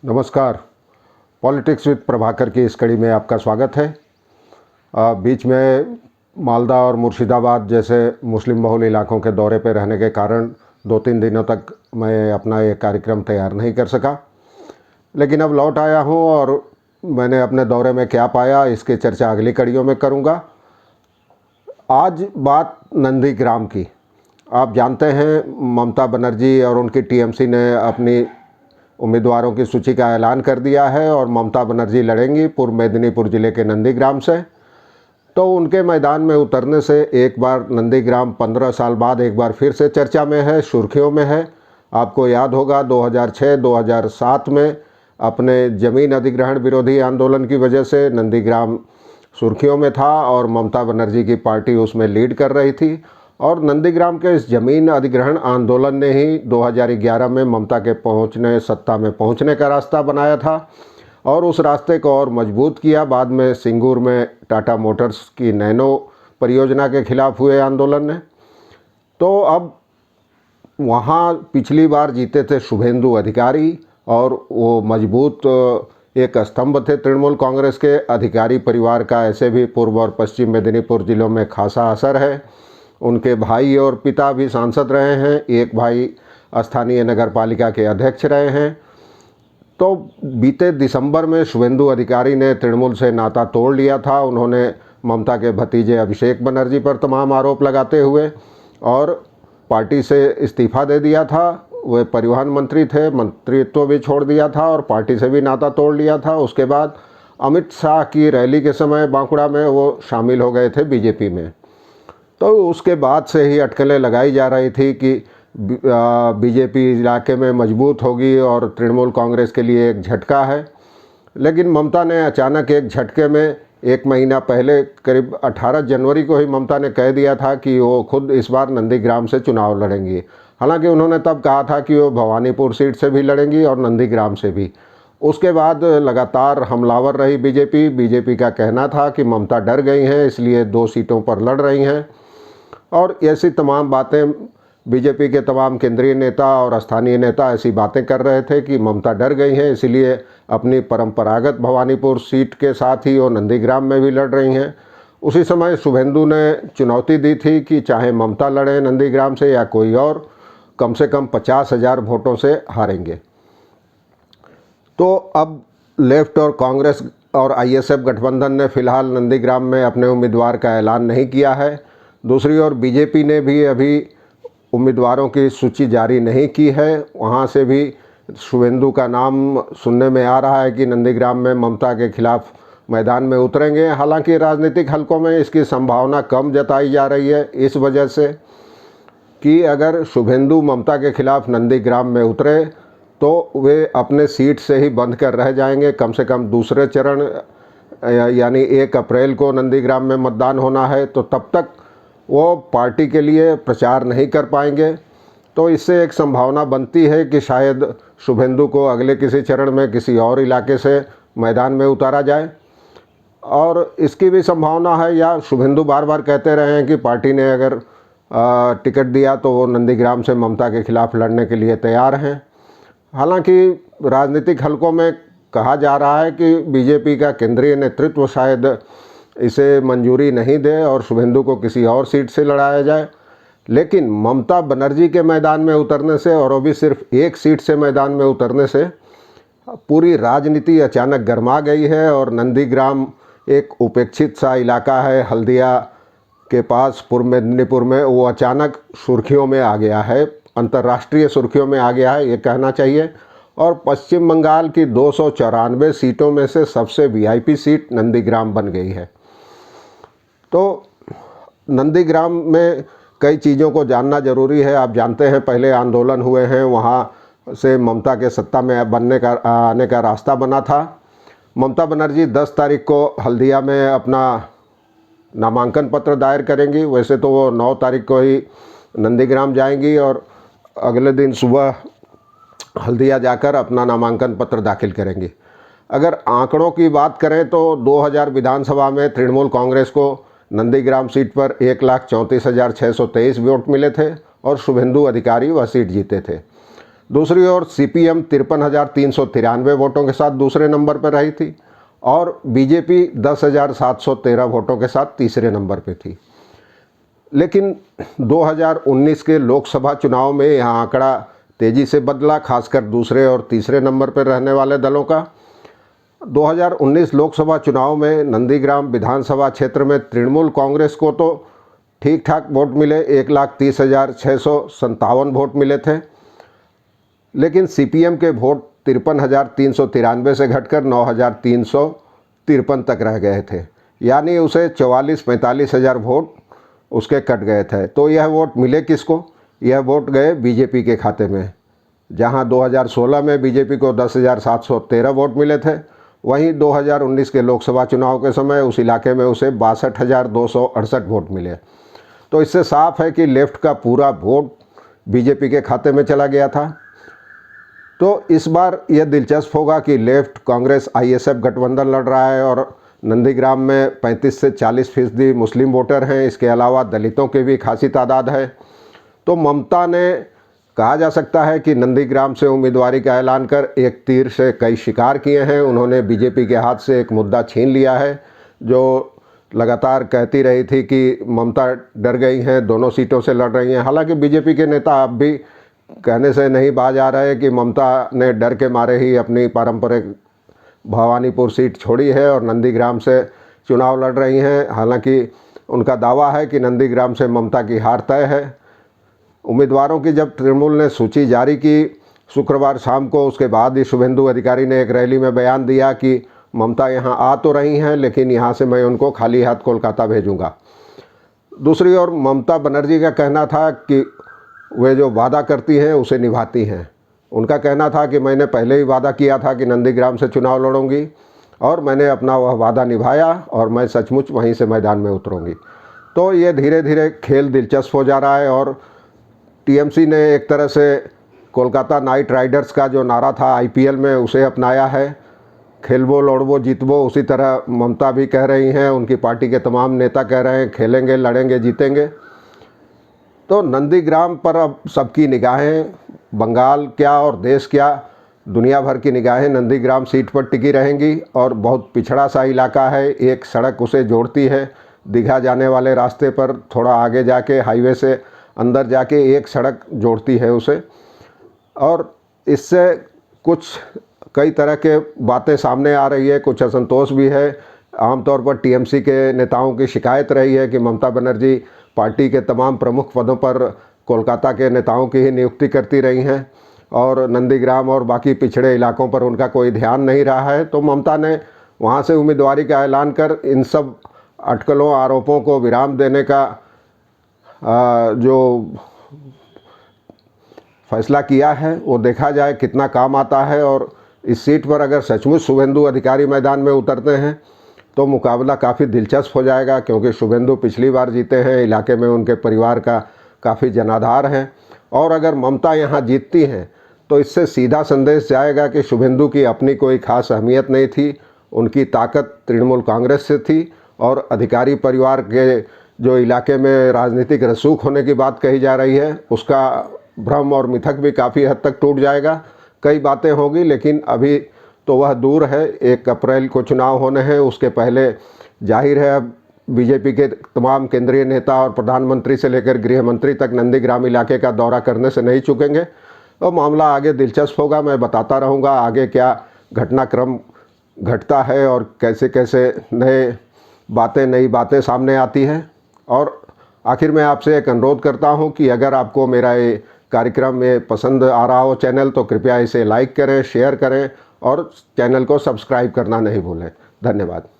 नमस्कार। Politics with Prabhakar की इस कड़ी में आपका स्वागत है। बीच में मालदा और मुर्शिदाबाद जैसे मुस्लिम बहुल इलाकों के दौरे पर रहने के कारण 2-3 दिनों तक मैं अपना ये कार्यक्रम तैयार नहीं कर सका, लेकिन अब लौट आया हूँ और मैंने अपने दौरे में क्या पाया इसकी चर्चा अगली कड़ियों में करूँगा। आज बात नंदीग्राम की। आप जानते हैं ममता बनर्जी और उनकी टीएमसी ने अपनी उम्मीदवारों की सूची का ऐलान कर दिया है और ममता बनर्जी लड़ेंगी पूर्व मेदिनीपुर ज़िले के नंदीग्राम से। तो उनके मैदान में उतरने से एक बार नंदीग्राम 15 साल बाद एक बार फिर से चर्चा में है, सुर्खियों में है। आपको याद होगा 2006-2007 में अपने ज़मीन अधिग्रहण विरोधी आंदोलन की वजह से नंदीग्राम सुर्खियों में था और ममता बनर्जी की पार्टी उसमें लीड कर रही थी। और नंदीग्राम के इस ज़मीन अधिग्रहण आंदोलन ने ही 2011 में ममता के सत्ता में पहुंचने का रास्ता बनाया था और उस रास्ते को और मजबूत किया। बाद में सिंगूर में टाटा मोटर्स की नैनो परियोजना के खिलाफ हुए आंदोलन ने। तो अब वहाँ पिछली बार जीते थे शुभेंदु अधिकारी और वो मजबूत एक स्तंभ थे तृणमूल कांग्रेस के। अधिकारी परिवार का ऐसे भी पूर्व और पश्चिम मेदिनीपुर जिलों में खासा असर है। उनके भाई और पिता भी सांसद रहे हैं, एक भाई स्थानीय नगर पालिका के अध्यक्ष रहे हैं। तो बीते दिसंबर में शुभेंदु अधिकारी ने तृणमूल से नाता तोड़ लिया था। उन्होंने ममता के भतीजे अभिषेक बनर्जी पर तमाम आरोप लगाते हुए और पार्टी से इस्तीफा दे दिया था। वे परिवहन मंत्री थे, मंत्रित्व भी छोड़ दिया था और पार्टी से भी नाता तोड़ लिया था। उसके बाद अमित शाह की रैली के समय बांकुड़ा में वो शामिल हो गए थे बीजेपी में। तो उसके बाद से ही अटकलें लगाई जा रही थी कि बीजेपी इलाके में मजबूत होगी और तृणमूल कांग्रेस के लिए एक झटका है। लेकिन ममता ने अचानक एक झटके में 1 महीना पहले करीब 18 जनवरी को ही ममता ने कह दिया था कि वो खुद इस बार नंदीग्राम से चुनाव लड़ेंगी। हालांकि उन्होंने तब कहा था कि वो भवानीपुर सीट से भी लड़ेंगी और नंदीग्राम से भी। उसके बाद लगातार हमलावर रही बीजेपी का कहना था कि ममता डर गई हैं, इसलिए 2 सीटों पर लड़ रही हैं। और ऐसी तमाम बातें बीजेपी के तमाम केंद्रीय नेता और स्थानीय नेता ऐसी बातें कर रहे थे कि ममता डर गई हैं, इसलिए अपनी परंपरागत भवानीपुर सीट के साथ ही वो नंदीग्राम में भी लड़ रही हैं। उसी समय शुभेंदु ने चुनौती दी थी कि चाहे ममता लड़े नंदीग्राम से या कोई और, कम से कम 50,000 वोटों से हारेंगे। तो अब लेफ्ट और कांग्रेस और आईएसएफ गठबंधन ने फिलहाल नंदीग्राम में अपने उम्मीदवार का ऐलान नहीं किया है। दूसरी ओर बीजेपी ने भी अभी उम्मीदवारों की सूची जारी नहीं की है। वहाँ से भी शुभेंदु का नाम सुनने में आ रहा है कि नंदीग्राम में ममता के खिलाफ मैदान में उतरेंगे। हालांकि राजनीतिक हलकों में इसकी संभावना कम जताई जा रही है, इस वजह से कि अगर शुभेंदु ममता के खिलाफ नंदीग्राम में उतरे तो वे अपने सीट से ही बंद कर रह जाएंगे। कम से कम दूसरे चरण यानी 1 अप्रैल को नंदीग्राम में मतदान होना है, तो तब तक वो पार्टी के लिए प्रचार नहीं कर पाएंगे। तो इससे एक संभावना बनती है कि शायद शुभेंदु को अगले किसी चरण में किसी और इलाके से मैदान में उतारा जाए। और इसकी भी संभावना है, या शुभेंदु बार बार कहते रहे हैं कि पार्टी ने अगर टिकट दिया तो वो नंदीग्राम से ममता के खिलाफ लड़ने के लिए तैयार हैं। हालांकि राजनीतिक हलकों में कहा जा रहा है कि बीजेपी का केंद्रीय नेतृत्व शायद इसे मंजूरी नहीं दे और शुभेंदु को किसी और सीट से लड़ाया जाए। लेकिन ममता बनर्जी के मैदान में उतरने से, और वो भी सिर्फ 1 सीट से मैदान में उतरने से, पूरी राजनीति अचानक गर्मा गई है। और नंदीग्राम एक उपेक्षित सा इलाका है हल्दिया के पास पूर्व मेदिनीपुर में, वो अचानक सुर्खियों में आ गया है, अंतर्राष्ट्रीय सुर्खियों में आ गया है ये कहना चाहिए। और पश्चिम बंगाल की 294 सीटों में से सबसे वीआईपी सीट नंदीग्राम बन गई है। तो नंदीग्राम में कई चीज़ों को जानना ज़रूरी है। आप जानते हैं पहले आंदोलन हुए हैं, वहाँ से ममता के सत्ता में आने का रास्ता बना था। ममता बनर्जी 10 तारीख को हल्दिया में अपना नामांकन पत्र दायर करेंगी। वैसे तो वो 9 तारीख को ही नंदीग्राम जाएंगी और अगले दिन सुबह हल्दिया जाकर अपना नामांकन पत्र दाखिल करेंगी। अगर आंकड़ों की बात करें तो 2000 विधानसभा में तृणमूल कांग्रेस को नंदीग्राम सीट पर 1,34,623 वोट मिले थे और शुभेंदु अधिकारी वह सीट जीते थे। दूसरी ओर सीपीएम 53,393 वोटों के साथ दूसरे नंबर पर रही थी और बीजेपी 10,713 वोटों के साथ तीसरे नंबर पर थी। लेकिन 2019 के लोकसभा चुनाव में यह आंकड़ा तेज़ी से बदला, खासकर दूसरे और तीसरे नंबर पर रहने वाले दलों का। 2019 लोकसभा चुनाव में नंदीग्राम विधानसभा क्षेत्र में तृणमूल कांग्रेस को तो ठीक ठाक वोट मिले, 1,30,657 वोट मिले थे, लेकिन सीपीएम के वोट 53,393 से घटकर 9,353 तक रह गए थे, यानी उसे 44-45 हज़ार वोट उसके कट गए थे। तो यह वोट मिले किसको? यह वोट गए बीजेपी के खाते में। जहां 2016 में बीजेपी को 10,713 वोट मिले थे, वहीं 2019 के लोकसभा चुनाव के समय उस इलाके में उसे 62,268 वोट मिले। तो इससे साफ है कि लेफ्ट का पूरा वोट बीजेपी के खाते में चला गया था। तो इस बार यह दिलचस्प होगा कि लेफ्ट कांग्रेस आईएसएफ गठबंधन लड़ रहा है और नंदीग्राम में 35 से 40% मुस्लिम वोटर हैं। इसके अलावा दलितों की भी खासी तादाद है। तो ममता ने, कहा जा सकता है कि नंदीग्राम से उम्मीदवारी का ऐलान कर एक तीर से कई शिकार किए हैं। उन्होंने बीजेपी के हाथ से एक मुद्दा छीन लिया है, जो लगातार कहती रही थी कि ममता डर गई हैं, दोनों सीटों से लड़ रही हैं। हालांकि बीजेपी के नेता अब भी कहने से नहीं बाज आ रहे कि ममता ने डर के मारे ही अपनी पारंपरिक भवानीपुर सीट छोड़ी है और नंदीग्राम से चुनाव लड़ रही हैं। हालांकि उनका दावा है कि नंदीग्राम से ममता की हार तय है। उम्मीदवारों की जब तृणमूल ने सूची जारी की शुक्रवार शाम को, उसके बाद ही शुभेंदु अधिकारी ने एक रैली में बयान दिया कि ममता यहाँ आ तो रही हैं, लेकिन यहाँ से मैं उनको खाली हाथ कोलकाता भेजूँगा। दूसरी ओर ममता बनर्जी का कहना था कि वे जो वादा करती हैं उसे निभाती हैं। उनका कहना था कि मैंने पहले ही वादा किया था कि नंदीग्राम से चुनाव लड़ूंगी और मैंने अपना वह वादा निभाया और मैं सचमुच वहीं से मैदान में उतरूंगी। तो ये धीरे धीरे खेल दिलचस्प हो जा रहा है और टीएमसी ने एक तरह से कोलकाता नाइट राइडर्स का जो नारा था आईपीएल में, उसे अपनाया है। खेलबो लड़बो जीतबो, उसी तरह ममता भी कह रही हैं, उनकी पार्टी के तमाम नेता कह रहे हैं खेलेंगे, लड़ेंगे, जीतेंगे। तो नंदीग्राम पर अब सबकी निगाहें, बंगाल क्या और देश क्या, दुनिया भर की निगाहें नंदीग्राम सीट पर टिकी रहेंगी। और बहुत पिछड़ा सा इलाका है, एक सड़क उसे जोड़ती है दीघा जाने वाले रास्ते पर, थोड़ा आगे जाके हाईवे से अंदर जाके एक सड़क जोड़ती है उसे। और इससे कुछ कई तरह के बातें सामने आ रही है, कुछ असंतोष भी है। आमतौर पर टीएमसी के नेताओं की शिकायत रही है कि ममता बनर्जी पार्टी के तमाम प्रमुख पदों पर कोलकाता के नेताओं की ही नियुक्ति करती रही हैं और नंदीग्राम और बाकी पिछड़े इलाकों पर उनका कोई ध्यान नहीं रहा है। तो ममता ने वहां से उम्मीदवारी का ऐलान कर इन सब अटकलों, आरोपों को विराम देने का जो फैसला किया है वो देखा जाए कितना काम आता है। और इस सीट पर अगर सचमुच शुभेंदु अधिकारी मैदान में उतरते हैं तो मुकाबला काफ़ी दिलचस्प हो जाएगा, क्योंकि शुभेंदु पिछली बार जीते हैं, इलाके में उनके परिवार का काफ़ी जनाधार है। और अगर ममता यहाँ जीतती हैं तो इससे सीधा संदेश जाएगा कि शुभेंदु की अपनी कोई खास अहमियत नहीं थी, उनकी ताकत तृणमूल कांग्रेस से थी। और अधिकारी परिवार के जो इलाके में राजनीतिक रसूख होने की बात कही जा रही है, उसका भ्रम और मिथक भी काफ़ी हद तक टूट जाएगा। कई बातें होगी, लेकिन अभी तो वह दूर है। 1 अप्रैल को चुनाव होने हैं, उसके पहले जाहिर है अब बीजेपी के तमाम केंद्रीय नेता और प्रधानमंत्री से लेकर गृह मंत्री तक नंदीग्राम इलाके का दौरा करने से नहीं चूकेंगे। तो मामला आगे दिलचस्प होगा, मैं बताता रहूँगा आगे क्या घटनाक्रम घटता है और कैसे कैसे नई बातें सामने आती हैं। और आखिर में आपसे एक अनुरोध करता हूं कि अगर आपको मेरा ये कार्यक्रम में पसंद आ रहा हो चैनल, तो कृपया इसे लाइक करें, शेयर करें और चैनल को सब्सक्राइब करना नहीं भूलें। धन्यवाद।